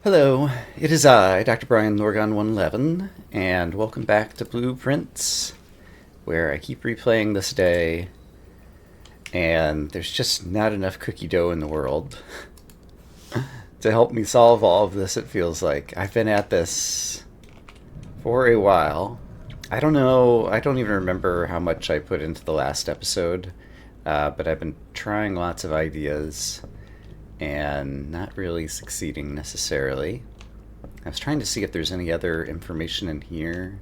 Hello, it is I, Dr. Brian Lorgon 111, and welcome back to Blueprints, where I keep replaying this day, and there's just not enough cookie dough in the world to help me solve all of this, it feels like. I've been at this for a while. I don't know, I don't even remember how much I put into the last episode, but I've been trying lots of ideas and not really succeeding necessarily. I was trying to see if there's any other information in here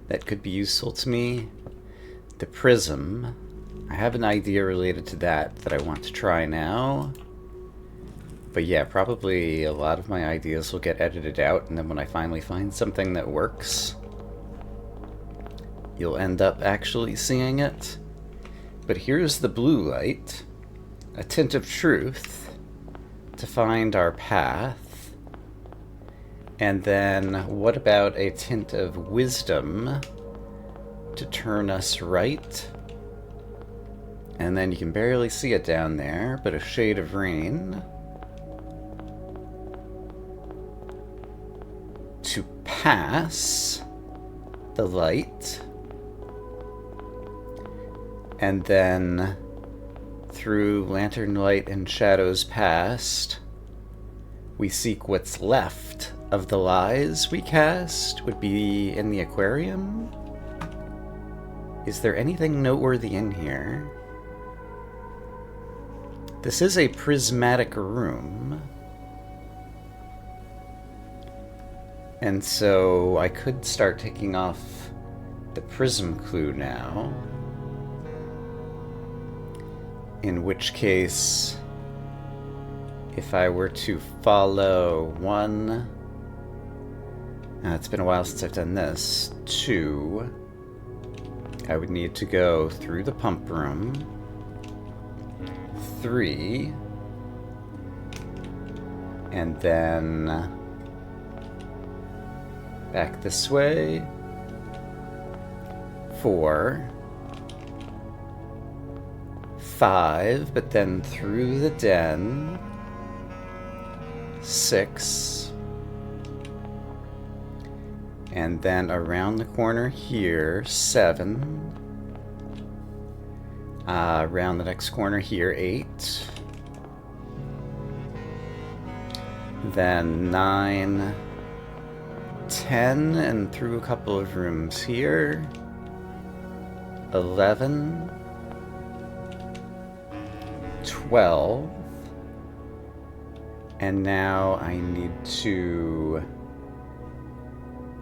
that could be useful to me. The prism. I have an idea related to that I want to try now. But yeah, probably a lot of my ideas will get edited out, and then when I finally find something that works, you'll end up actually seeing it. But here's the blue light, a tint of truth, to find our path. And then what about a tint of wisdom to turn us right? And then you can barely see it down there, but a shade of rain to pass the light. And then through lantern light and shadows past, we seek what's left of the lies we cast would be in the aquarium. Is there anything noteworthy in here? This is a prismatic room. And so I could start taking off the prism clue now. In which case, if I were to follow 1, it's been a while since I've done this, 2, I would need to go through the pump room, 3, and then back this way, 4, 5, but then through the den, 6, and then around the corner here, 7, around the next corner here, 8, then 9, 10, and through a couple of rooms here, 11, 12, and now I need to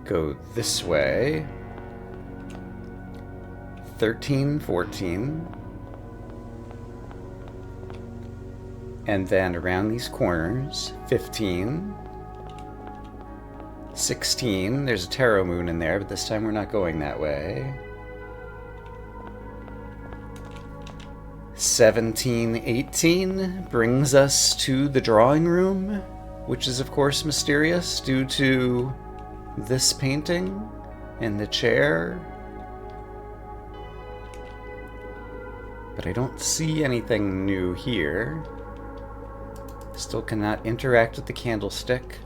go this way, 13, 14, and then around these corners, 15, 16, there's a tarot moon in there, but this time we're not going that way, 17, 18 brings us to the drawing room, which is of course mysterious due to this painting and the chair. But I don't see anything new here. Still cannot interact with the candlestick.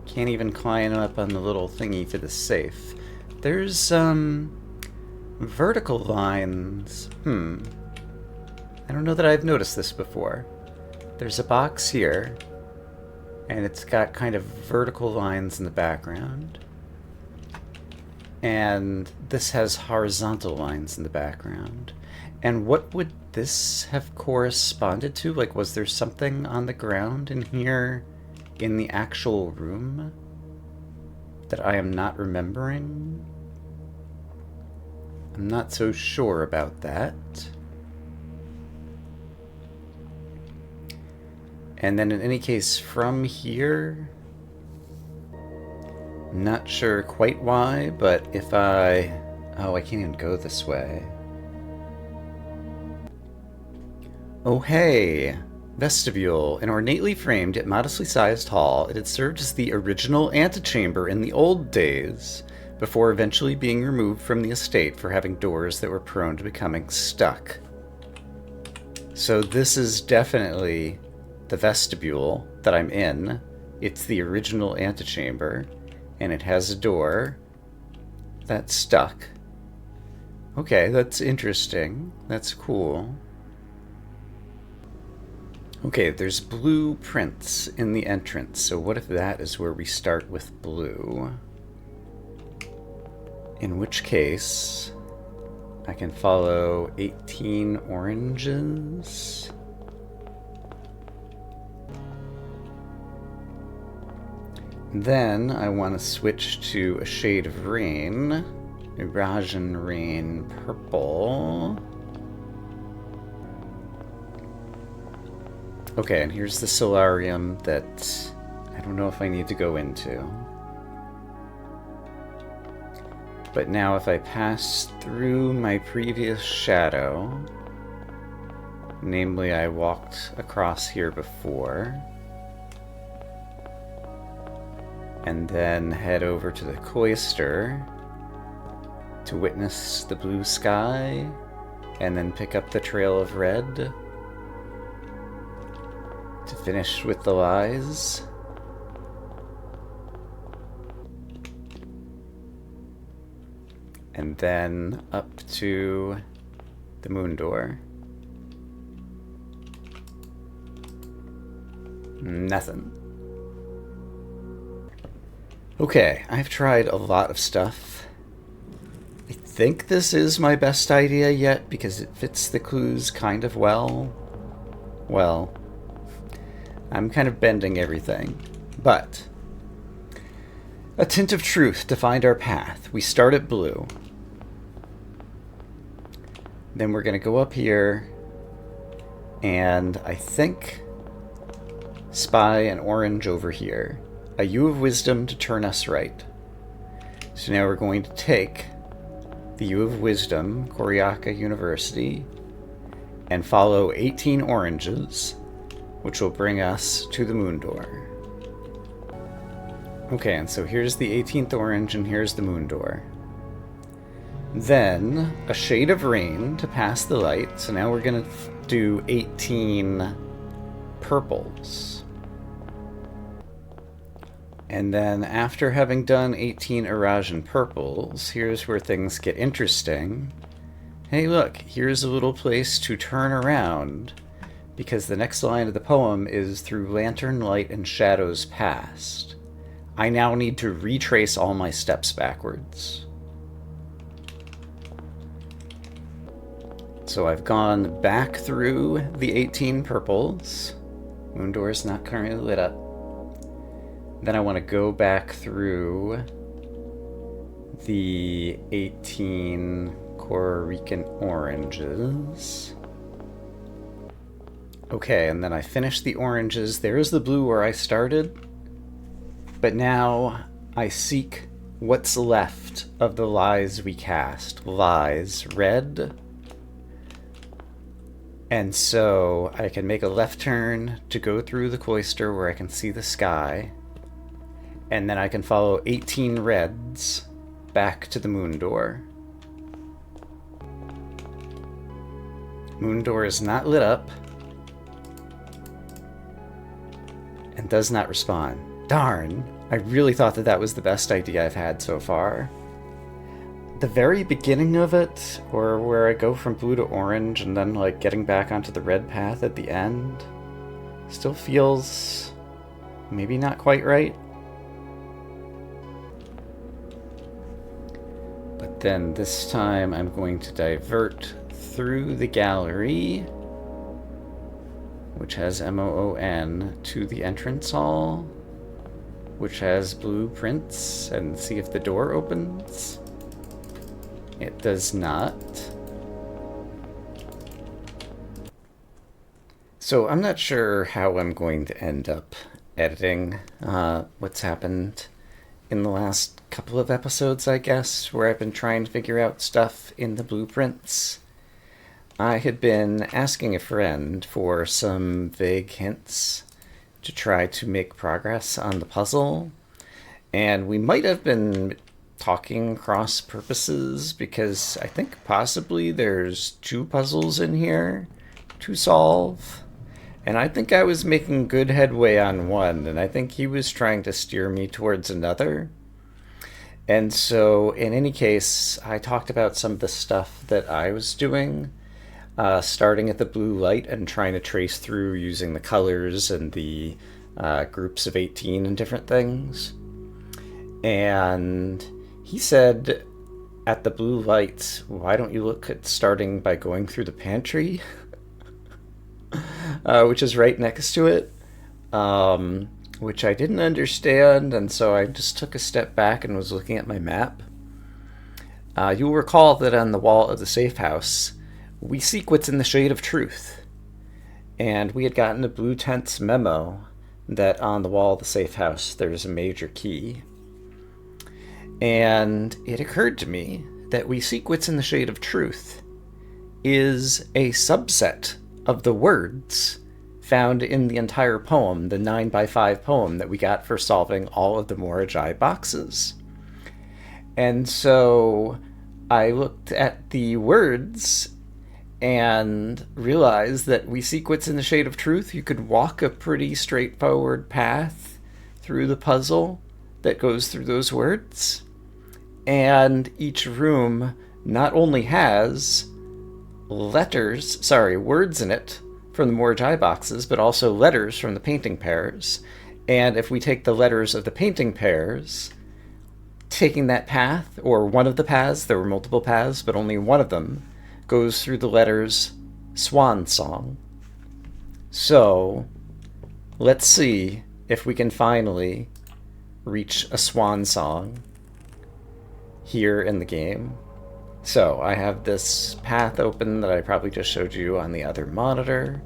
Can't even climb up on the little thingy for the safe. There's vertical lines. I don't know that I've noticed this before. There's a box here, and it's got kind of vertical lines in the background. And this has horizontal lines in the background. And what would this have corresponded to? Like, was there something on the ground in here in the actual room that I am not remembering? I'm not so sure about that. And then in any case, from here, not sure quite why, but if I... Oh, I can't even go this way. Oh hey! Vestibule. An ornately framed yet modestly sized hall, it had served as the original antechamber in the old days, before eventually being removed from the estate for having doors that were prone to becoming stuck. So this is definitely the vestibule that I'm in, It's the original antechamber, and it has a door that's stuck. Okay, that's interesting. That's cool. Okay, there's blueprints in the entrance, so what if that is where we start with blue? In which case, I can follow 18 oranges. Then I want to switch to a shade of rain, Eurasian rain purple. Okay, and here's the solarium that I don't know if I need to go into. But now if I pass through my previous shadow, namely I walked across here before, and then head over to the cloister to witness the blue sky, and then pick up the trail of red to finish with the lies. And then up to the moon door. Nothing. Okay, I've tried a lot of stuff. I think this is my best idea yet because it fits the clues kind of well. Well, I'm kind of bending everything, but a tint of truth to find our path. We start at blue. Then we're going to go up here and I think spy an orange over here. A U of Wisdom to turn us right. So now we're going to take the U of Wisdom, Koriaka University, and follow 18 oranges, which will bring us to the moon door. Okay, and so here's the 18th orange, and here's the moon door. Then a shade of rain to pass the light, so now we're going to do 18 purples. And then after having done 18 Eurasian purples, here's where things get interesting. Hey look, here's a little place to turn around, because the next line of the poem is through lantern light and shadows past. I now need to retrace all my steps backwards. So I've gone back through the 18 purples. Moon door is not currently lit up. Then I want to go back through the 18 Corrican oranges. Okay, and then I finished the oranges. There's the blue where I started. But now I seek what's left of the lies we cast. Lies, red. And so I can make a left turn to go through the cloister where I can see the sky. And then I can follow 18 reds back to the moon door. Moon door is not lit up and does not respond. Darn, I really thought that that was the best idea I've had so far. The very beginning of it, or where I go from blue to orange and then like getting back onto the red path at the end, still feels maybe not quite right. But then this time I'm going to divert through the gallery, which has MOON, to the entrance hall, which has blueprints, and see if the door opens. It does not. So I'm not sure how I'm going to end up editing what's happened in the last couple of episodes, I guess, where I've been trying to figure out stuff in the blueprints. I had been asking a friend for some vague hints to try to make progress on the puzzle, and we might have been talking cross purposes because I think possibly there's 2 puzzles in here to solve, And I think I was making good headway on one, and I think he was trying to steer me towards another. And so, in any case, I talked about some of the stuff that I was doing, starting at the blue light and trying to trace through using the colors and the groups of 18 and different things. And he said, at the blue light, why don't you look at starting by going through the pantry? Which is right next to it, which I didn't understand, and so I just took a step back and was looking at my map. You'll recall that on the wall of the safe house, we seek what's in the shade of truth. And we had gotten a Blue Tent's memo that on the wall of the safe house there's a major key. And it occurred to me that we seek what's in the shade of truth is a subset of the words found in the entire poem, the 9x5 poem that we got for solving all of the Morajai boxes. And so I looked at the words and realized that we seek what's in the shade of truth. You could walk a pretty straightforward path through the puzzle that goes through those words. And each room not only has words in it from the Morajai boxes, but also letters from the painting pairs. And if we take the letters of the painting pairs, taking that path, or one of the paths, there were multiple paths, but only one of them, goes through the letters Swan Song. So, let's see if we can finally reach a swan song here in the game. So, I have this path open that I probably just showed you on the other monitor.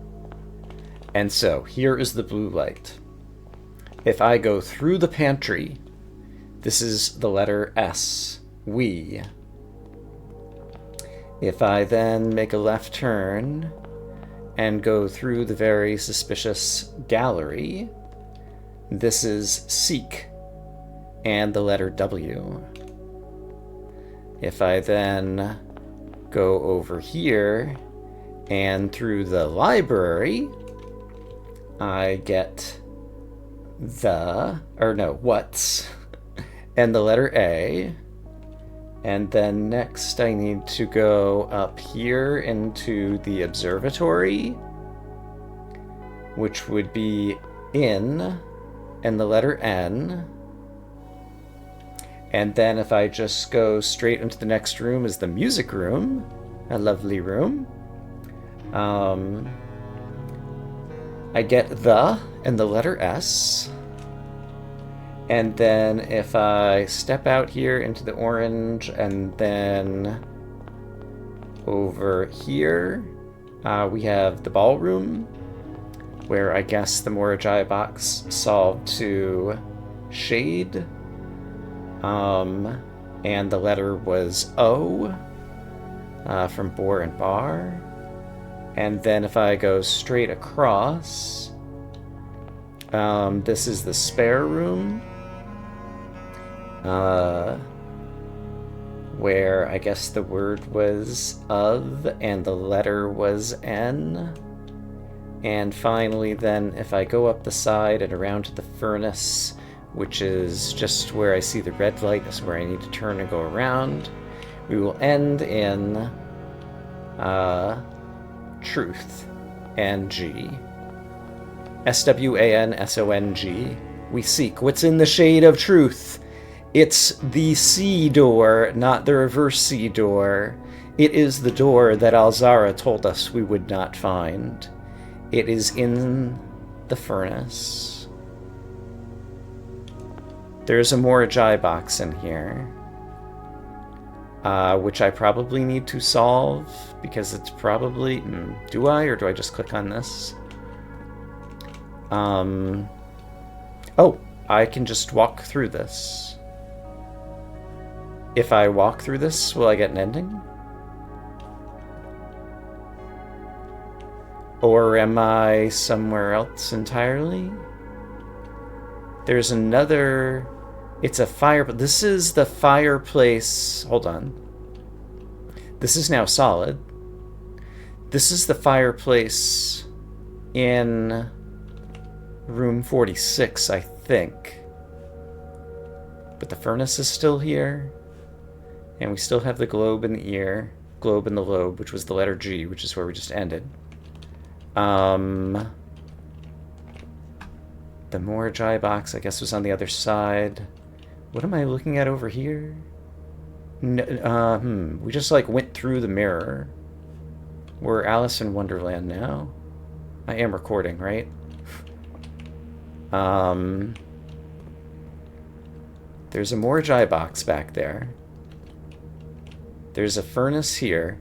And so, here is the blue light. If I go through the pantry, this is the letter S, we. If I then make a left turn and go through the very suspicious gallery, this is seek and the letter W. If I then go over here and through the library, I get what's, and the letter A. And then next I need to go up here into the observatory, which would be in, and the letter N. And then if I just go straight into the next room is the music room, a lovely room. I get the and the letter S. And then if I step out here into the orange and then over here, we have the ballroom, where I guess the Morajai box solved to shade. And the letter was O, from Boar and Bar. And then if I go straight across, this is the spare room, where I guess the word was of and the letter was N. And finally then, if I go up the side and around to the furnace, which is just where I see the red light, is where I need to turn and go around, we will end in truth, N-G. S-W-A-N-S-O-N-G. We seek what's in the shade of truth. It's the C door, not the reverse C door. It is the door that Alzara told us we would not find. It is in the furnace. There's a Morajai box in here, which I probably need to solve, because it's probably... do I, or do I just click on this? Oh, I can just walk through this. If I walk through this, will I get an ending? Or am I somewhere else entirely? There's another... It's a fire... This is the fireplace... Hold on. This is now solid. This is the fireplace in room 46, I think. But the furnace is still here. And we still have the globe in the ear. Globe in the lobe, which was the letter G, which is where we just ended. The Morajai box, I guess, was on the other side. What am I looking at over here? We just, like, went through the mirror. We're Alice in Wonderland now. I am recording, right? There's a Morajai box back there. There's a furnace here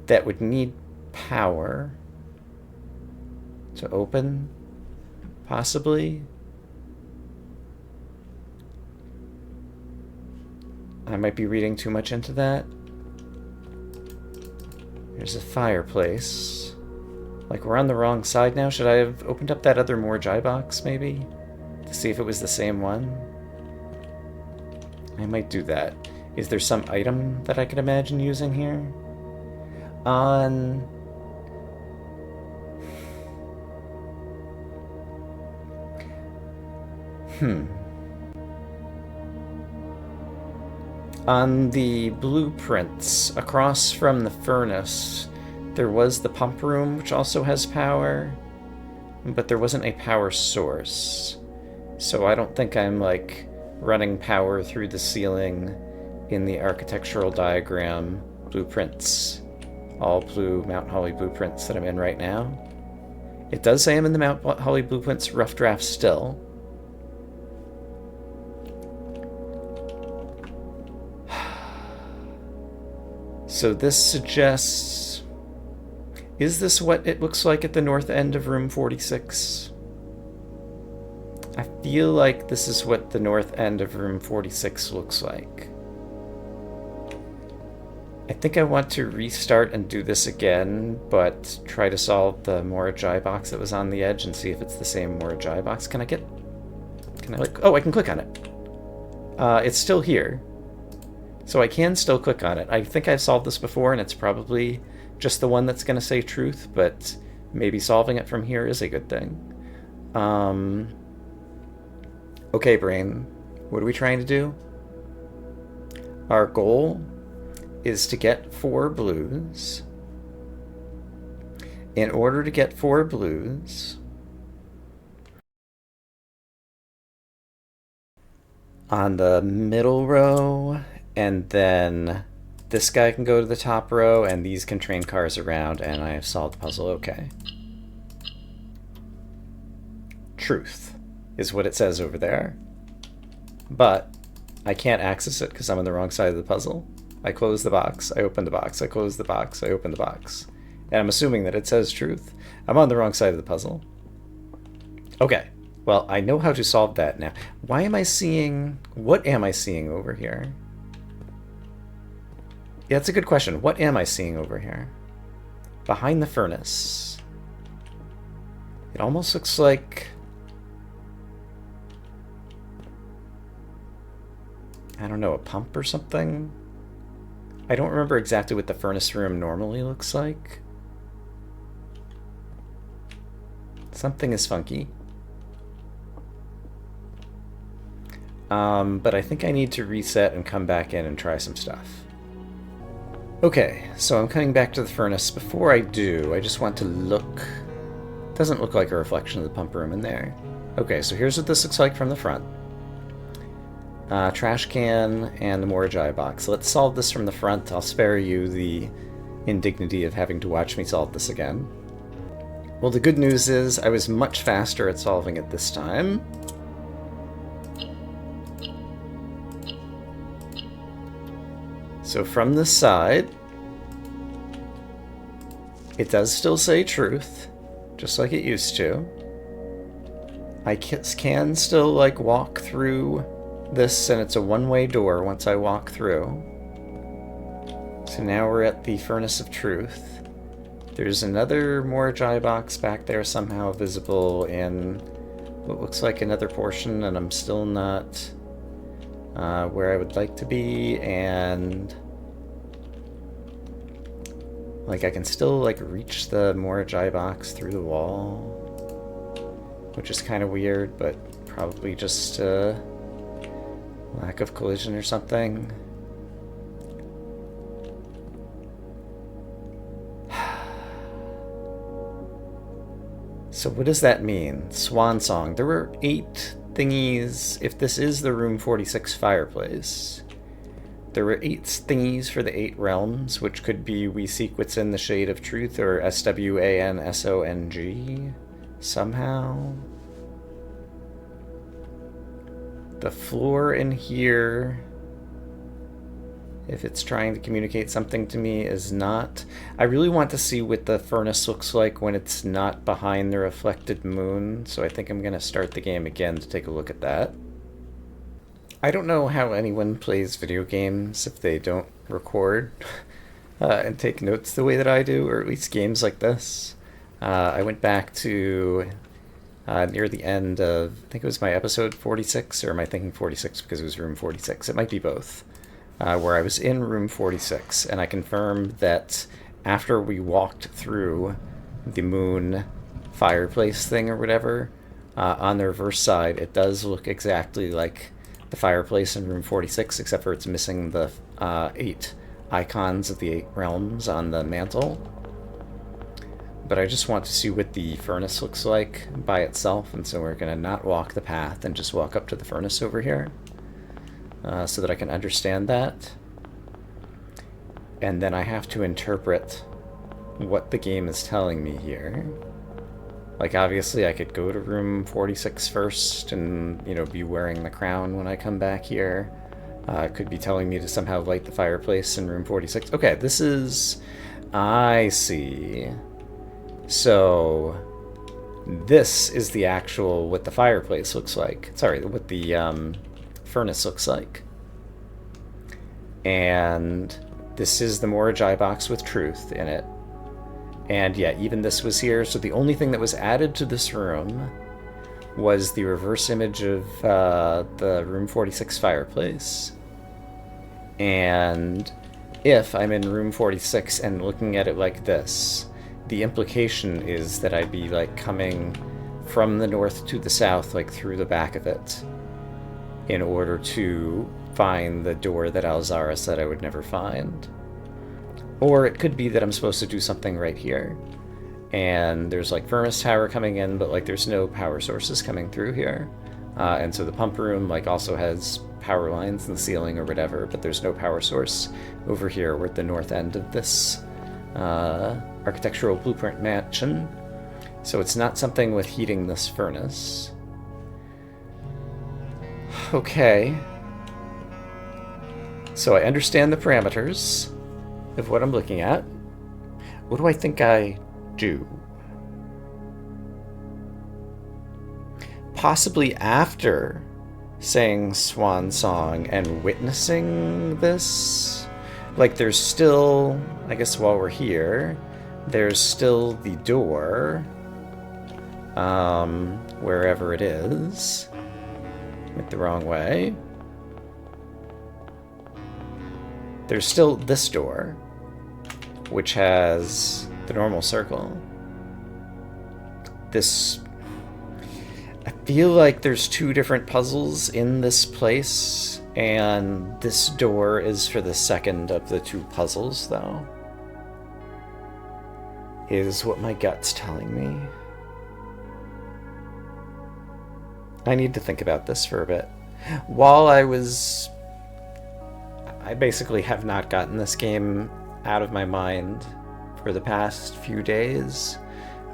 that would need power to open, possibly. I might be reading too much into that. There's a fireplace. Like, we're on the wrong side now. Should I have opened up that other Morajai box, maybe? To see if it was the same one? I might do that. Is there some item that I could imagine using here? On... On the blueprints, across from the furnace, there was the pump room, which also has power, but there wasn't a power source. So I don't think I'm, like, running power through the ceiling in the architectural diagram blueprints, all blue Mount Holly blueprints that I'm in right now. It does say I'm in the Mount Holly blueprints rough draft still. So this suggests... Is this what it looks like at the north end of room 46? I feel like this is what the north end of room 46 looks like. I think I want to restart and do this again, but try to solve the Morajai box that was on the edge and see if it's the same Morajai box. Can I, like... Oh, I can click on it. It's still here. So I can still click on it. I think I've solved this before, and it's probably just the one that's going to say truth, but maybe solving it from here is a good thing. Okay, brain. What are we trying to do? Our goal is to get 4 blues. In order to get 4 blues, on the middle row, and then this guy can go to the top row, and these can train cars around, and I have solved the puzzle okay. Truth is what it says over there. But I can't access it because I'm on the wrong side of the puzzle. I close the box, I open the box, I close the box, I open the box. And I'm assuming that it says truth. I'm on the wrong side of the puzzle. Okay, well, I know how to solve that now. Why am I seeing... What am I seeing over here? Yeah, that's a good question. What am I seeing over here? Behind the furnace. It almost looks like... I don't know, a pump or something? I don't remember exactly what the furnace room normally looks like. Something is funky. But I think I need to reset and come back in and try some stuff. Okay, so I'm coming back to the furnace. Before I do, I just want to look... It doesn't look like a reflection of the pump room in there. Okay, so here's what this looks like from the front. Trash can and the Morajai box. Let's solve this from the front. I'll spare you the indignity of having to watch me solve this again. Well, the good news is I was much faster at solving it this time. So from this side, it does still say truth, just like it used to. I can still, like, walk through this, and it's a one-way door once I walk through. So now we're at the Furnace of Truth. There's another Morajai box back there somehow visible in what looks like another portion, and I'm still not where I would like to be, and Like, I can still, like, reach the Morajai box through the wall, which is kind of weird, but probably just lack of collision or something. So what does that mean? Swan song. There were 8 thingies, if this is the room 46 fireplace. There were 8 thingies for the 8 realms, which could be We Seek What's in the Shade of Truth or SWANSONG somehow. The floor in here, if it's trying to communicate something to me, is not. I really want to see what the furnace looks like when it's not behind the reflected moon, so I think I'm going to start the game again to take a look at that. I don't know how anyone plays video games if they don't record and take notes the way that I do, or at least games like this. I went back to near the end of, I think it was my episode 46, or am I thinking 46 because it was room 46? It might be both. Where I was in room 46, and I confirmed that after we walked through the moon fireplace thing or whatever, on the reverse side, it does look exactly like the fireplace in room 46, except for it's missing the 8 icons of the 8 realms on the mantle. But I just want to see what the furnace looks like by itself, and so we're going to not walk the path and just walk up to the furnace over here, so that I can understand that. And then I have to interpret what the game is telling me here. Like, obviously I could go to room 46 first and, you know, be wearing the crown when I come back here. It could be telling me to somehow light the fireplace in room 46. Okay, this is... I see. So, this is the actual, what the fireplace looks like. Sorry, what the furnace looks like. And this is the Morajai box with truth in it. And yeah, even this was here, so the only thing that was added to this room was the reverse image of the room 46 fireplace. And if I'm in room 46 and looking at it like this, the implication is that I'd be like coming from the north to the south, like through the back of it, in order to find the door that Alzara said I would never find. Or it could be that I'm supposed to do something right here, and there's like furnace tower coming in, but like there's no power sources coming through here. And so the pump room like also has power lines in the ceiling or whatever, but there's no power source over here. We're at the north end of this architectural blueprint mansion. So it's not something with heating this furnace. Okay. So I understand the parameters of what I'm looking at. What do I think I do? Possibly after saying Swan Song and witnessing this. Like there's still, I guess while we're here, there's still the door. Wherever it is. Went the wrong way. There's still this door, which has the normal circle. This... I feel like there's 2 different puzzles in this place, and this door is for the second of the 2 puzzles, though. Is what my gut's telling me. I need to think about this for a bit. While I basically have not gotten this game out of my mind for the past few days.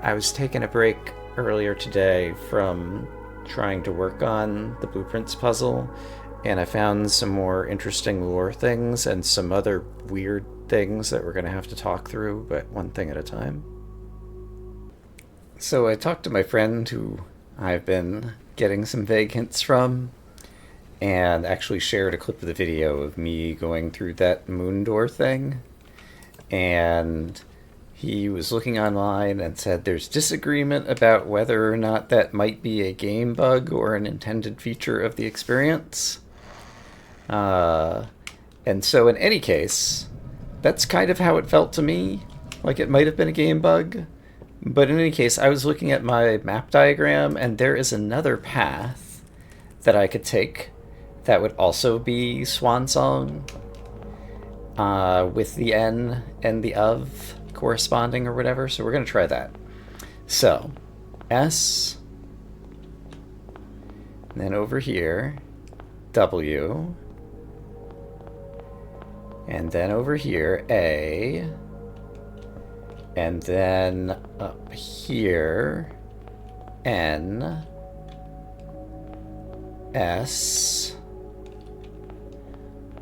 I was taking a break earlier today from trying to work on the Blueprints puzzle, and I found some more interesting lore things and some other weird things that we're going to have to talk through, but one thing at a time. So I talked to my friend who I've been getting some vague hints from, and actually shared a clip of the video of me going through that moon door thing. And he was looking online and said there's disagreement about whether or not that might be a game bug or an intended feature of the experience. And so in any case, that's kind of how it felt to me. like it might have been a game bug. But in any case, I was looking at my map diagram, and there is another path that I could take that would also be Swan Song, with the N and the of corresponding or whatever. So we're going to try that. So, S, and then over here, W, and then over here, A, and then up here, N, S,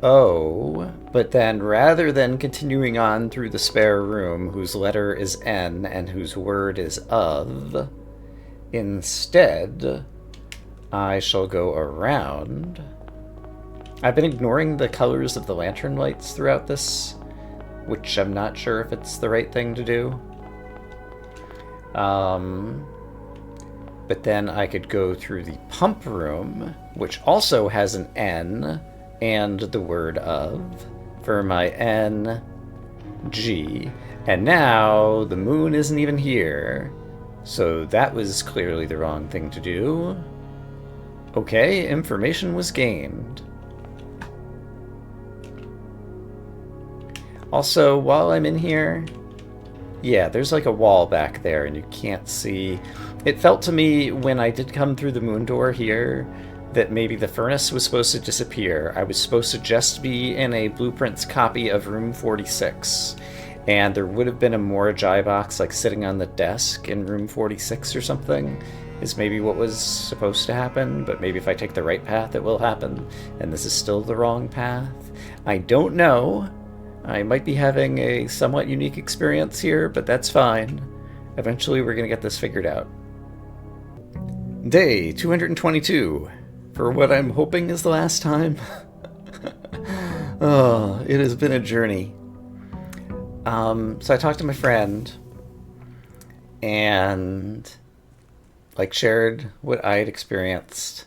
O, but then rather than continuing on through the spare room whose letter is N and whose word is of, instead, I shall go around. I've been ignoring the colors of the lantern lights throughout this, which I'm not sure if it's the right thing to do. But then I could go through the pump room, which also has an N and the word of, for my N, G. And now the moon isn't even here. So that was clearly the wrong thing to do. Okay, information was gained. Also, while I'm in here, yeah, there's like a wall back there and you can't see. It felt to me when I did come through the moon door here that maybe the furnace was supposed to disappear. I was supposed to just be in a Blueprints copy of room 46. And there would have been a Morajai box like sitting on the desk in room 46 or something, is maybe what was supposed to happen. But maybe if I take the right path it will happen. And this is still the wrong path. I don't know. I might be having a somewhat unique experience here, but that's fine. Eventually we're going to get this figured out. Day 222. For what I'm hoping is the last time. Oh, it has been a journey. So I talked to my friend and shared what I had experienced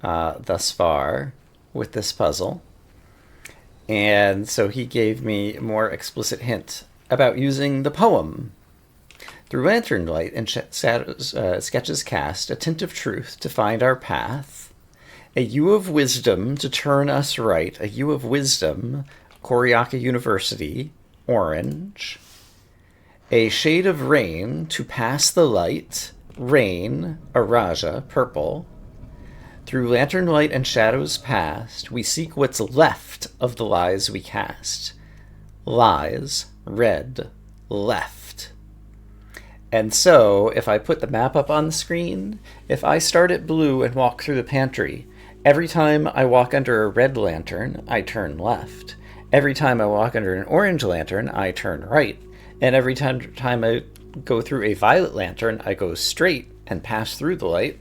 thus far with this puzzle. And so he gave me a more explicit hint about using the poem. Through lantern light and sketches cast, a tint of truth to find our path, a hue of wisdom to turn us right, a hue of wisdom, Koriaka University, orange, a shade of rain to pass the light, rain, Araja, purple. Through lantern light and shadows past, we seek what's left of the lies we cast. Lies, red, left. And so, if I put the map up on the screen, if I start at blue and walk through the pantry, every time I walk under a red lantern, I turn left. Every time I walk under an orange lantern, I turn right. And every time I go through a violet lantern, I go straight and pass through the light.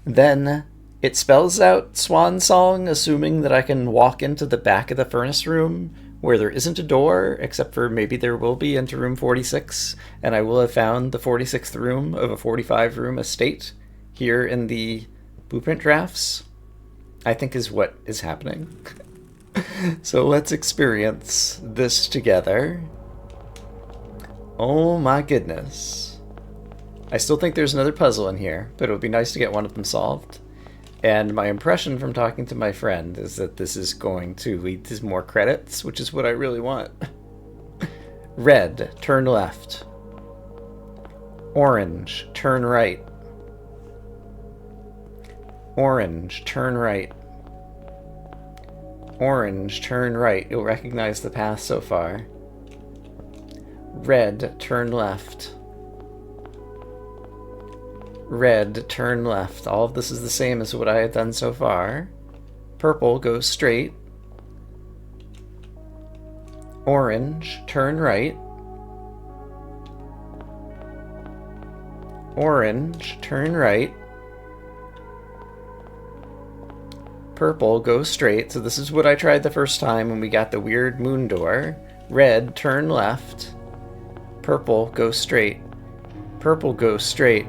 Then it spells out Swan Song, assuming that I can walk into the back of the furnace room where there isn't a door, except for maybe there will be into room 46, and I will have found the 46th room of a 45-room estate here in the blueprint drafts, I think is what is happening. So let's experience this together. Oh my goodness. I still think there's another puzzle in here, but it would be nice to get one of them solved. And my impression from talking to my friend is that this is going to lead to more credits, which is what I really want. Red, turn left. Orange, turn right. Orange, turn right. Orange, turn right. You'll recognize the path so far. Red, turn left. Red, turn left. All of this is the same as what I have done so far. Purple, go straight. Orange, turn right. Orange, turn right. Purple, go straight. So this is what I tried the first time when we got the weird moon door. Red, turn left. Purple, go straight. Purple, go straight.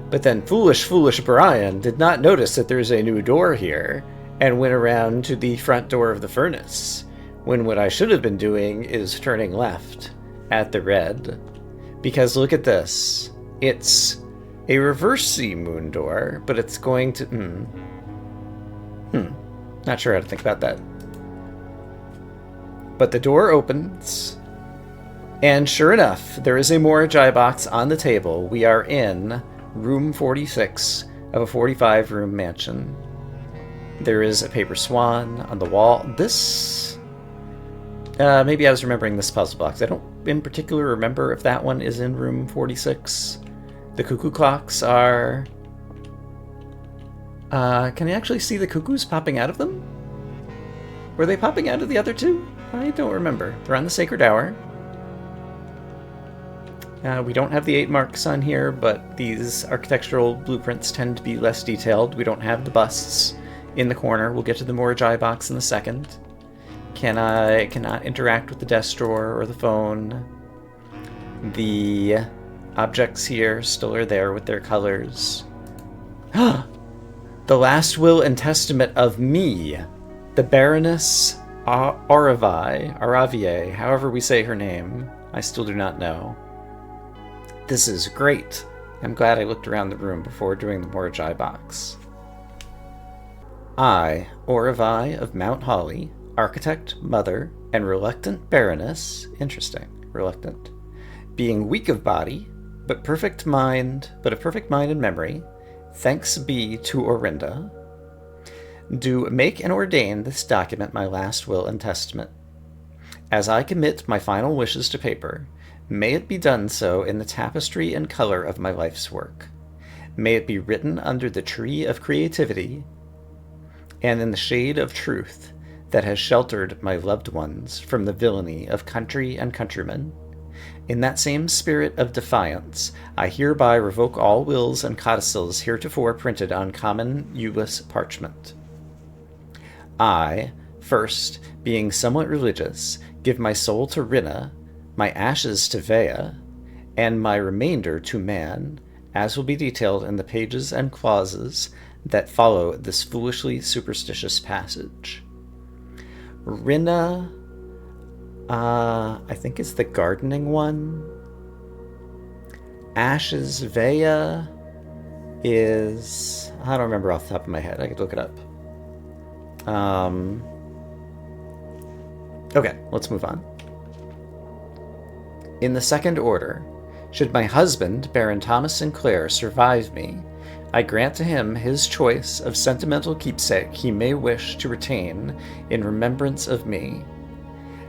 But then foolish Brian did not notice that there's a new door here and went around to the front door of the furnace, when what I should have been doing is turning left. at the red. Because look at this. It's a reverse-y moon door, but it's going to... Not sure how to think about that. But the door opens, and sure enough, there is a Morajai box on the table. We are in room 46 of a 45-room mansion. There is a paper swan on the wall. This... maybe I was remembering this puzzle box. I don't in particular remember if that one is in room 46. The cuckoo clocks are... can you actually see the cuckoos popping out of them? Were they popping out of the other two? I don't remember. They're on the sacred hour. We don't have the 8 marks on here, but these architectural blueprints tend to be less detailed. We don't have the busts in the corner. We'll get to the Morajai box in a second. Cannot interact with the desk drawer or the phone. The objects here still are there with their colors. The last will and testament of me, the Baroness Aravier, however we say her name. I still do not know. This is great. I'm glad I looked around the room before doing the Morajai box. I, Oravai of Mount Holly, architect, mother, and reluctant baroness, interesting, reluctant, being weak of body, but of perfect mind and memory, thanks be to Orinda, do make and ordain this document my last will and testament. As I commit my final wishes to paper, may it be done so in the tapestry and color of my life's work. May it be written under the tree of creativity and in the shade of truth that has sheltered my loved ones from the villainy of country and countrymen. In that same spirit of defiance, I hereby revoke all wills and codicils heretofore printed on common Ulyss parchment. I, first, being somewhat religious, give my soul to Rinna, my ashes to Vea, and my remainder to man, as will be detailed in the pages and clauses that follow this foolishly superstitious passage. Rinna, I think it's the gardening one. Ashes Vea is... I don't remember off the top of my head. I could look it up. Okay, let's move on. In the second order, should my husband, Baron Thomas Sinclair, survive me, I grant to him his choice of sentimental keepsake he may wish to retain in remembrance of me.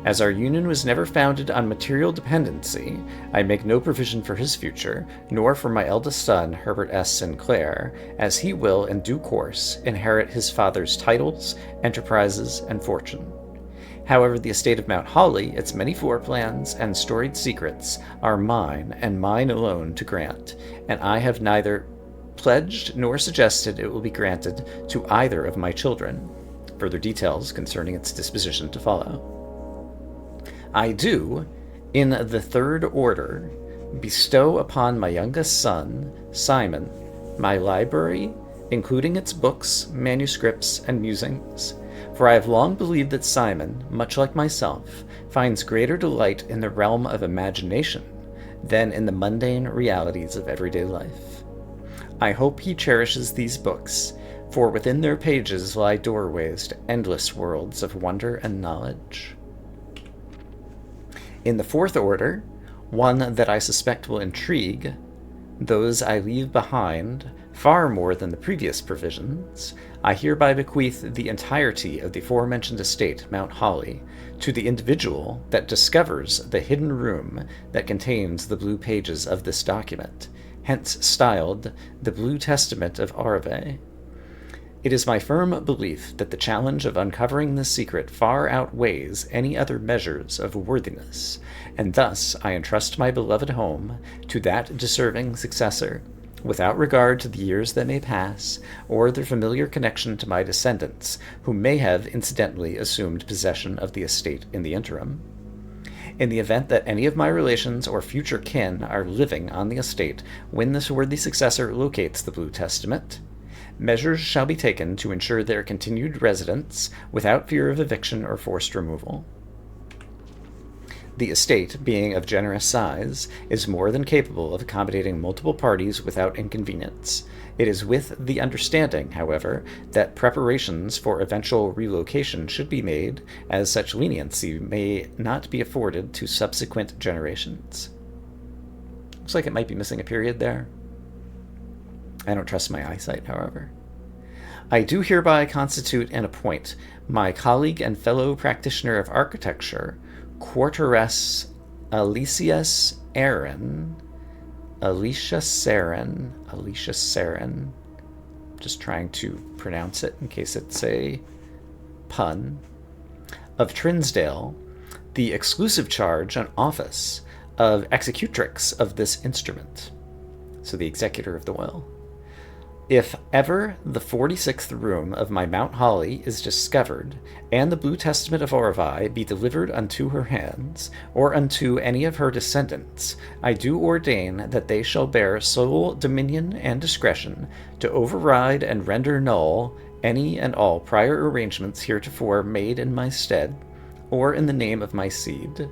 As our union was never founded on material dependency, I make no provision for his future, nor for my eldest son, Herbert S. Sinclair, as he will, in due course, inherit his father's titles, enterprises, and fortune. However, the estate of Mount Holly, its many floor plans, and storied secrets are mine, and mine alone to grant, and I have neither pledged nor suggested it will be granted to either of my children. Further details concerning its disposition to follow. I do, in the third order, bestow upon my youngest son, Simon, my library, including its books, manuscripts, and musings, for I have long believed that Simon, much like myself, finds greater delight in the realm of imagination than in the mundane realities of everyday life. I hope he cherishes these books, for within their pages lie doorways to endless worlds of wonder and knowledge. In the fourth order, one that I suspect will intrigue those I leave behind far more than the previous provisions, I hereby bequeath the entirety of the aforementioned estate, Mount Holly, to the individual that discovers the hidden room that contains the blue pages of this document, hence styled the Blue Testament of Arve. It is my firm belief that the challenge of uncovering this secret far outweighs any other measures of worthiness, and thus I entrust my beloved home to that deserving successor, without regard to the years that may pass, or their familiar connection to my descendants, who may have incidentally assumed possession of the estate in the interim. In the event that any of my relations or future kin are living on the estate when this worthy successor locates the Blue Testament, measures shall be taken to ensure their continued residence without fear of eviction or forced removal. The estate, being of generous size, is more than capable of accommodating multiple parties without inconvenience. It is with the understanding, however, that preparations for eventual relocation should be made, as such leniency may not be afforded to subsequent generations. Looks like it might be missing a period there. I don't trust my eyesight, however. I do hereby constitute and appoint my colleague and fellow practitioner of architecture, Quarteress Alicia Saren, just trying to pronounce it in case it's a pun, of Trinsdale, the exclusive charge and office of executrix of this instrument, so the executor of the will. If ever the 46th room of my Mount Holly is discovered, and the Blue Testament of Orvi be delivered unto her hands, or unto any of her descendants, I do ordain that they shall bear sole dominion and discretion to override and render null any and all prior arrangements heretofore made in my stead, or in the name of my seed.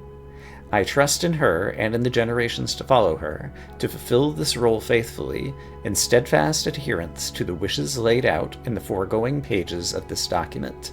I trust in her and in the generations to follow her to fulfill this role faithfully in steadfast adherence to the wishes laid out in the foregoing pages of this document.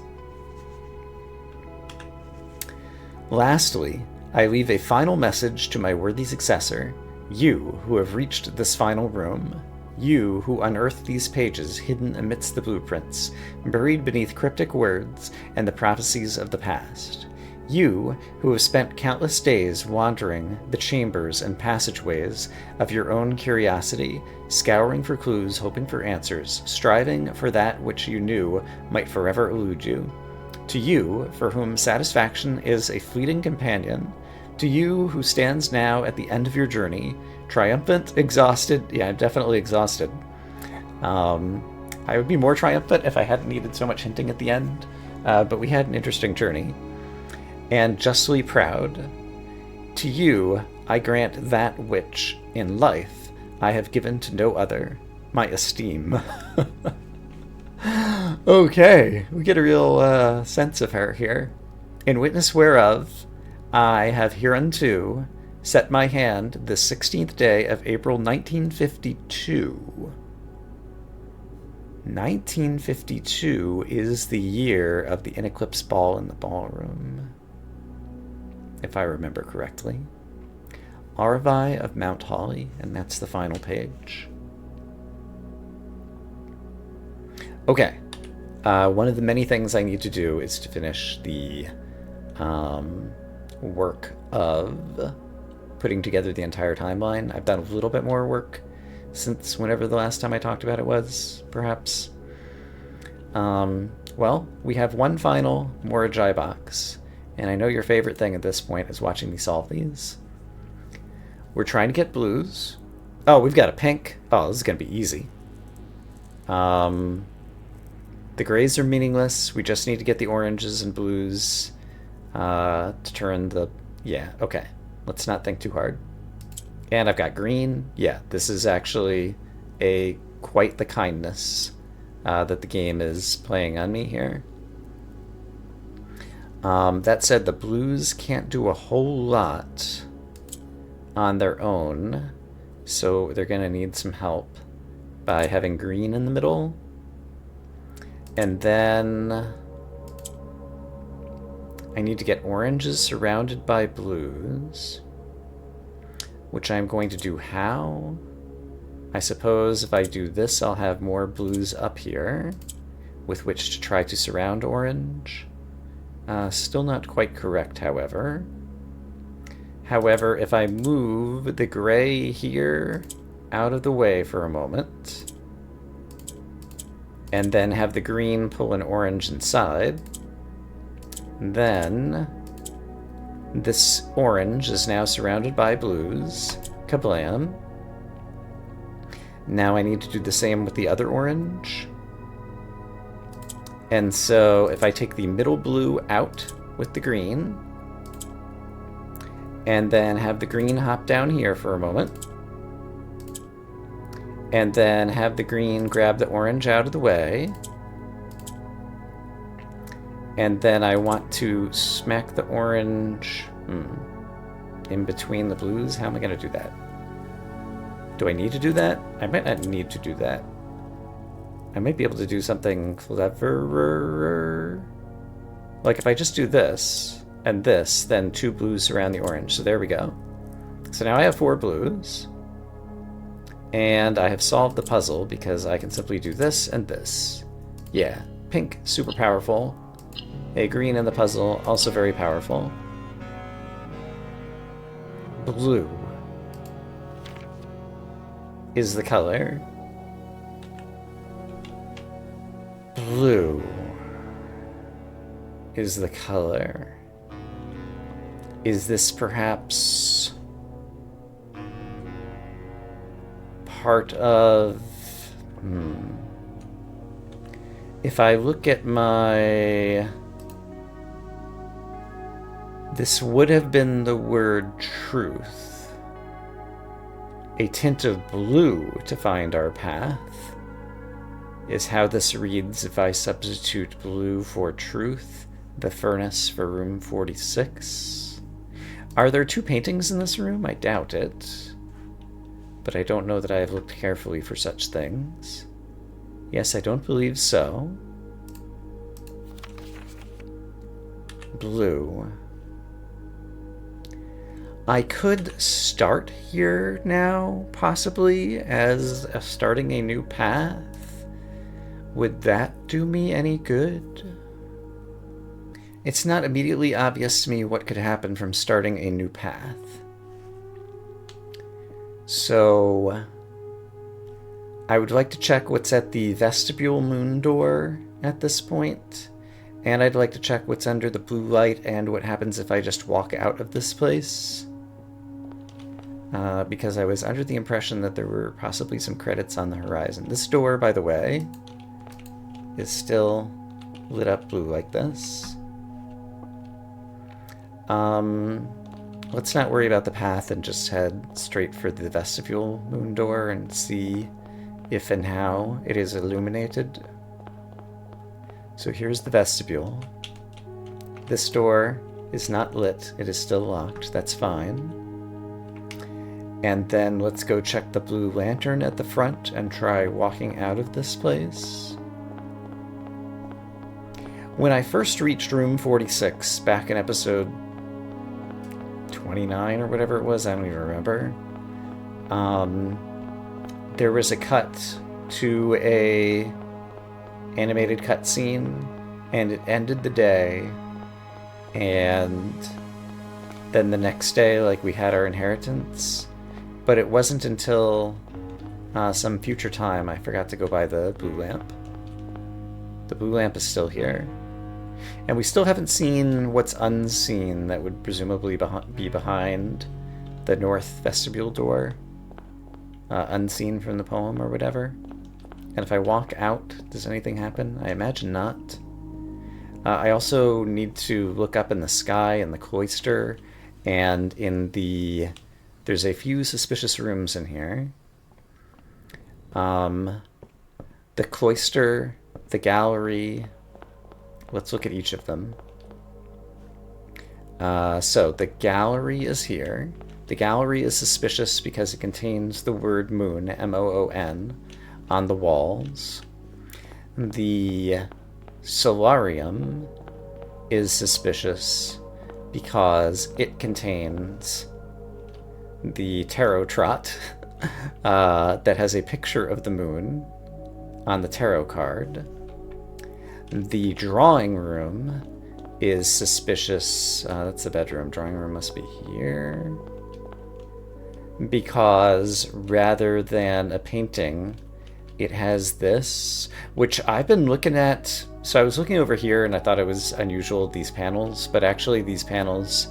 Lastly, I leave a final message to my worthy successor, you who have reached this final room, you who unearthed these pages hidden amidst the blueprints, buried beneath cryptic words and the prophecies of the past. You, who have spent countless days wandering the chambers and passageways of your own curiosity, scouring for clues, hoping for answers, striving for that which you knew might forever elude you. To you, for whom satisfaction is a fleeting companion, to you who stands now at the end of your journey, triumphant, exhausted, yeah, I'm definitely exhausted. I would be more triumphant if I hadn't needed so much hinting at the end, but we had an interesting journey. And justly proud. To you I grant that which, in life, I have given to no other, my esteem. Okay, we get a real sense of her here. In witness whereof, I have hereunto set my hand the 16th day of April 1952. 1952 is the year of the Ineclipse Ball in the Ballroom, if I remember correctly. Orvi of Mount Holly, and that's the final page. Okay, one of the many things I need to do is to finish the work of putting together the entire timeline. I've done a little bit more work since whenever the last time I talked about it was, perhaps. Well, we have one final Morajai box. And I know your favorite thing at this point is watching me solve these. We're trying to get blues. Oh, we've got a pink. Oh, this is going to be easy. The grays are meaningless. We just need to get the oranges and blues to turn the... Yeah, okay. Let's not think too hard. And I've got green. Yeah, this is actually quite the kindness that the game is playing on me here. That said, the blues can't do a whole lot on their own, so they're going to need some help by having green in the middle. And then I need to get oranges surrounded by blues, which I'm going to do how? I suppose if I do this, I'll have more blues up here with which to try to surround orange. Still not quite correct, however. However, if I move the gray here out of the way for a moment, and then have the green pull an orange inside, then this orange is now surrounded by blues. Kablam. Now I need to do the same with the other orange. And so if I take the middle blue out with the green, and then have the green hop down here for a moment, and then have the green grab the orange out of the way, and then I want to smack the orange... in between the blues. How am I going to do that? Do I need to do that? I might not need to do that. I might be able to do something cleverer. Like if I just do this and this, then 2 blues surround the orange. So there we go. So now I have 4 blues. And I have solved the puzzle because I can simply do this and this. Yeah, pink, super powerful. A green in the puzzle, also very powerful. Blue is the color. Blue is the color. Is this perhaps part of... If I look at my... This would have been the word truth. A tint of blue to find our path is how this reads if I substitute blue for truth, the furnace for room 46. Are there 2 paintings in this room? I doubt it. But I don't know that I have looked carefully for such things. Yes, I don't believe so. Blue. I could start here now, possibly, as starting a new path. Would that do me any good? It's not immediately obvious to me what could happen from starting a new path. So, I would like to check what's at the vestibule moon door at this point, and I'd like to check what's under the blue light and what happens if I just walk out of this place. Because I was under the impression that there were possibly some credits on the horizon. This door, by the way, is still lit up blue like this. Let's not worry about the path and just head straight for the vestibule moon door and see if and how it is illuminated. So here's the vestibule. This door is not lit. It is still locked. That's fine. And then let's go check the blue lantern at the front and try walking out of this place. When I first reached room 46 back in episode 29 or whatever it was, I don't even remember, there was a cut to a animated cutscene, and it ended the day, and then the next day, like, we had our inheritance. But it wasn't until some future time I forgot to go buy the blue lamp. The blue lamp is still here. And we still haven't seen what's unseen that would presumably be behind the north vestibule door. Unseen from the poem or whatever. And if I walk out, does anything happen? I imagine not. I also need to look up in the sky in the cloister and in the... There's a few suspicious rooms in here. The cloister, the gallery. Let's look at each of them. So the gallery is here. The gallery is suspicious because it contains the word moon, M-O-O-N, on the walls. The solarium is suspicious because it contains the tarot trot that has a picture of the moon on the tarot card. The drawing room is suspicious. That's the bedroom. Drawing room must be here. Because rather than a painting, it has this, which I've been looking at. So I was looking over here and I thought it was unusual, these panels, but actually these panels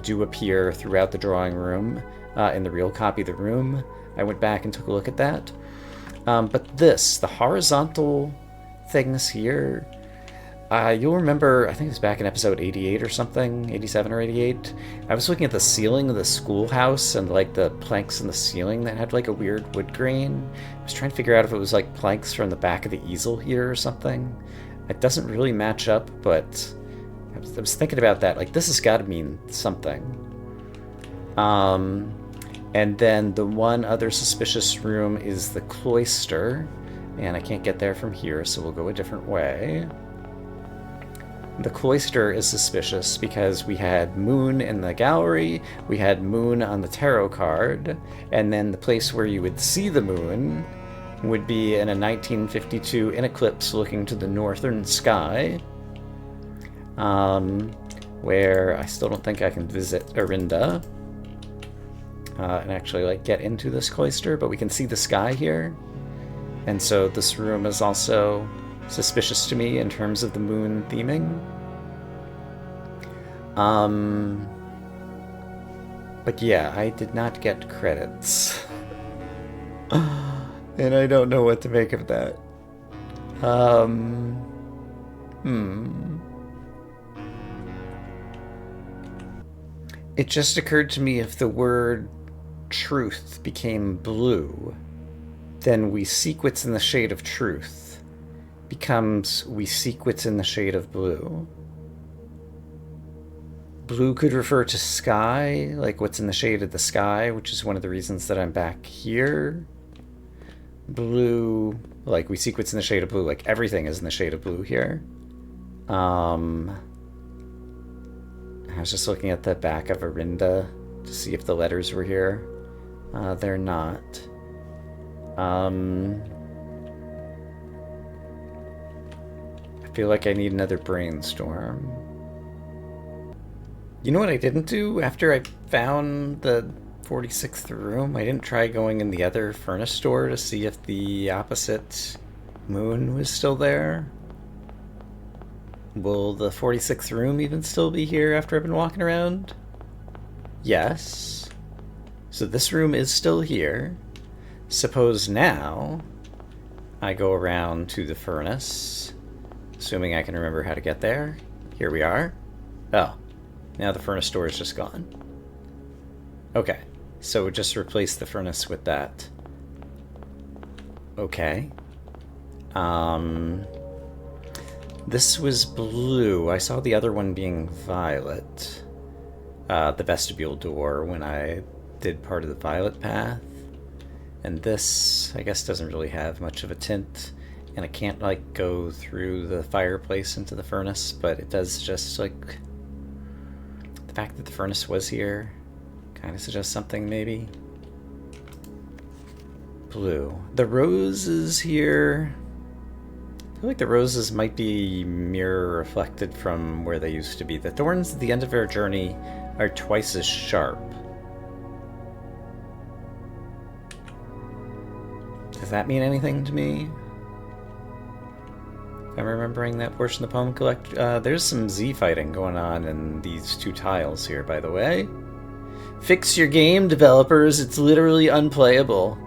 do appear throughout the drawing room in the real copy of the room. I went back and took a look at that. But this, the horizontal things here, you'll remember, I think it was back in episode 88 or something, 87 or 88. I was looking at the ceiling of the schoolhouse and like the planks in the ceiling that had like a weird wood grain. I was trying to figure out if it was like planks from the back of the easel here or something. It doesn't really match up, but I was thinking about that. Like, this has got to mean something. And then the one other suspicious room is the cloister, and I can't get there from here, so we'll go a different way. The cloister is suspicious because we had moon in the gallery, we had moon on the tarot card, and then the place where you would see the moon would be in a 1952 in eclipse looking to the northern sky, where I still don't think I can visit Arinda and actually like get into this cloister, but we can see the sky here, and so this room is also suspicious to me in terms of the moon theming. But yeah, I did not get credits. And I don't know what to make of that. It just occurred to me, if the word truth became blue, then we seek what's in the shade of truth becomes we seek what's in the shade of blue. Blue could refer to sky, like what's in the shade of the sky, which is one of the reasons that I'm back here. Blue, like we seek what's in the shade of blue, like everything is in the shade of blue here. I was just looking at the back of Arinda to see if the letters were here. They're not. I feel like I need another brainstorm. You know what I didn't do after I found the 46th room? I didn't try going in the other furnace store to see if the opposite moon was still there. Will the 46th room even still be here after I've been walking around? Yes. So this room is still here. Suppose now I go around to the furnace, assuming I can remember how to get there. Here we are. Oh, now the furnace door is just gone. Okay, so just replace the furnace with that. Okay. This was blue. I saw the other one being violet. The vestibule door when I did part of the violet path. And this, I guess, doesn't really have much of a tint. And I can't, like, go through the fireplace into the furnace, but it does just, like... The fact that the furnace was here kind of suggests something, maybe. Blue. The roses here... I feel like the roses might be mirror reflected from where they used to be. The thorns at the end of our journey are twice as sharp. Does that mean anything to me? If I'm remembering that portion of the poem collect. There's some Z fighting going on in these two tiles here, by the way. Fix your game, developers. It's literally unplayable.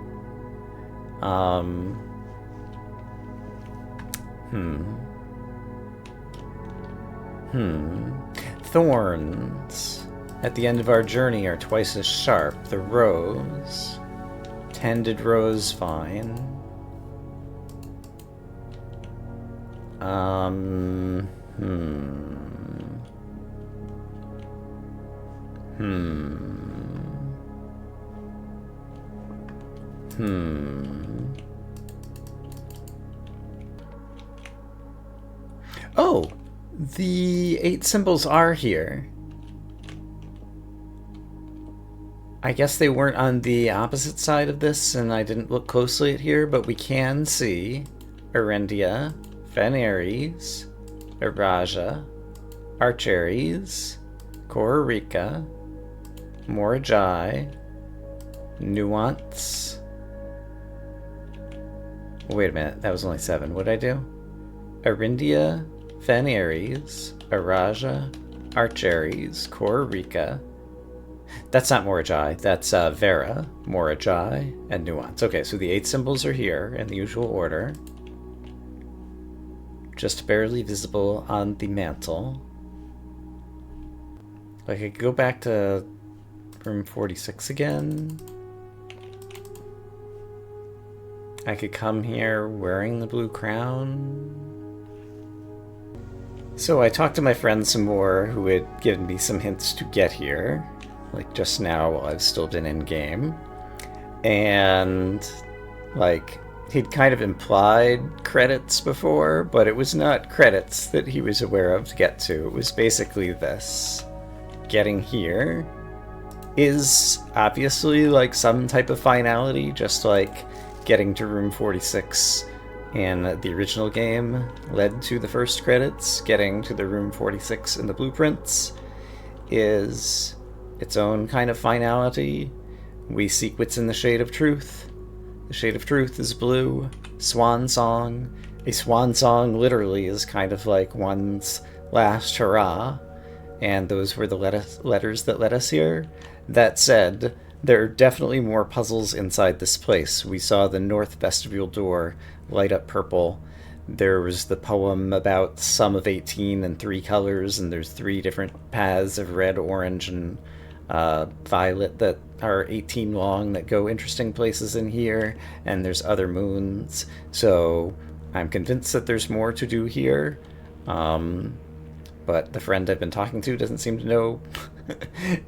Thorns at the end of our journey are twice as sharp. The rose. Tended rose vine. Oh, the 8 symbols are here. I guess they weren't on the opposite side of this, and I didn't look closely at here, but we can see Erendia, Veneres, Araja, Archeries, Kororika, Morajai, Nuance. Wait a minute, that was only 7. What did I do? Arindia, Veneres, Araja, Archeries, Kororika. That's not Morajai, that's Vera, Morajai, and Nuance. Okay, so the 8 symbols are here in the usual order. Just barely visible on the mantle. Like, I could go back to room 46 again. I could come here wearing the blue crown. So I talked to my friends some more who had given me some hints to get here. like just now while I've still been in game. And like he'd kind of implied credits before, but it was not credits that he was aware of to get to. It was basically this. Getting here is obviously like some type of finality, just like getting to room 46 in the original game led to the first credits. Getting to the room 46 in the blueprints is its own kind of finality. We seek what's in the shade of truth. The shade of truth is blue. Swan song. A swan song literally is kind of like one's last hurrah. And those were the letters that led us here. That said, there are definitely more puzzles inside this place. We saw the north vestibule door light up purple. There was the poem about sum of 18 and 3 colors, and there's 3 different paths of red, orange, and violet that are 18 long that go interesting places in here, and there's other moons. So I'm convinced that there's more to do here. But the friend I've been talking to doesn't seem to know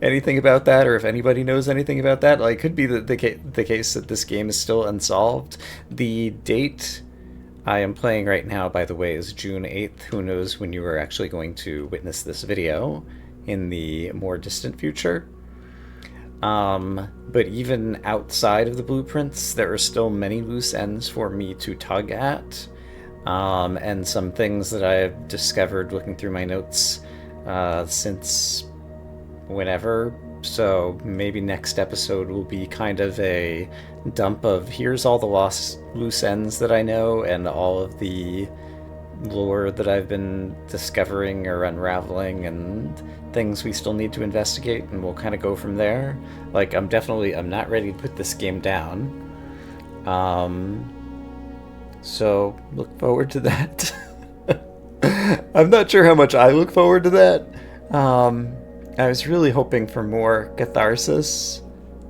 anything about that, or if anybody knows anything about that. Like, it could be the case that this game is still unsolved. The date I am playing right now, by the way, is June 8th. Who knows when you are actually going to witness this video in the more distant future. But even outside of the blueprints, there are still many loose ends for me to tug at. And some things that I've discovered looking through my notes since whenever. So maybe next episode will be kind of a dump of here's all the loose ends that I know and all of the lore that I've been discovering or unraveling and things we still need to investigate, and we'll kind of go from there. Like, I'm not ready to put this game down. So look forward to that. I'm not sure how much I look forward to that. I was really hoping for more catharsis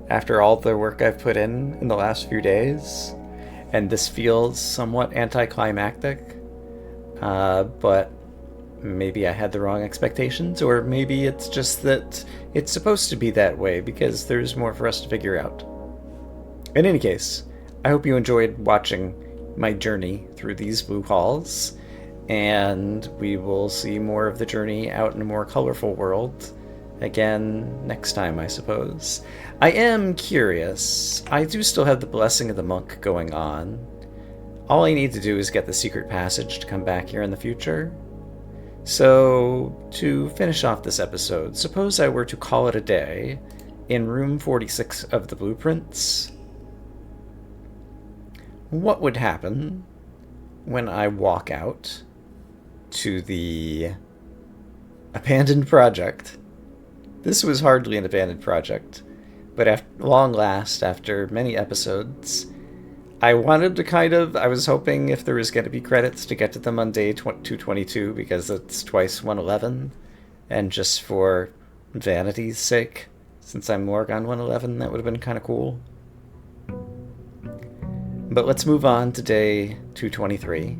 after all the work I've put in the last few days, and this feels somewhat anticlimactic. But maybe I had the wrong expectations, or maybe it's just that it's supposed to be that way because there's more for us to figure out. In any case, I hope you enjoyed watching my journey through these blue halls, and we will see more of the journey out in a more colorful world again next time, I suppose. I am curious. I do still have the Blessing of the Monk going on. All I need to do is get the secret passage to come back here in the future. So, to finish off this episode, suppose I were to call it a day in room 46 of the blueprints. What would happen when I walk out to the abandoned project? This was hardly an abandoned project, but at long last, after many episodes, I wanted to I was hoping if there was going to be credits to get to them on day 222, because it's twice 111, and just for vanity's sake, since I'm Morgan 111, that would have been kind of cool. But let's move on to day 223,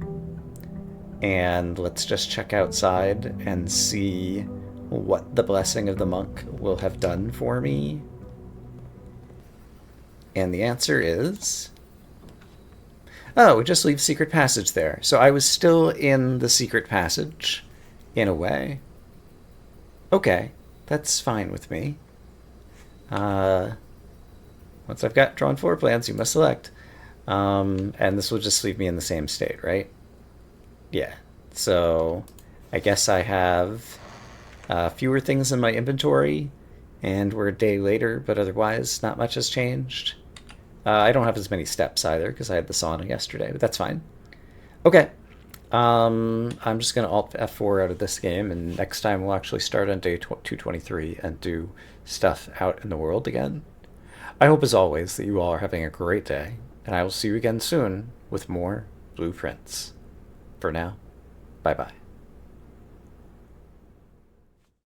and let's just check outside and see what the Blessing of the Monk will have done for me. And the answer is... oh, it just leaves secret passage there. So I was still in the secret passage, in a way. Okay, that's fine with me. Once I've got drawn floor plans, you must select. And this will just leave me in the same state, right? Yeah. So I guess I have fewer things in my inventory, and we're a day later, but otherwise not much has changed. I don't have as many steps either, because I had the sauna yesterday, but that's fine. Okay. I'm just going to Alt F4 out of this game, and next time we'll actually start on day 223 and do stuff out in the world again. I hope, as always, that you all are having a great day, and I will see you again soon with more blueprints. For now, bye-bye.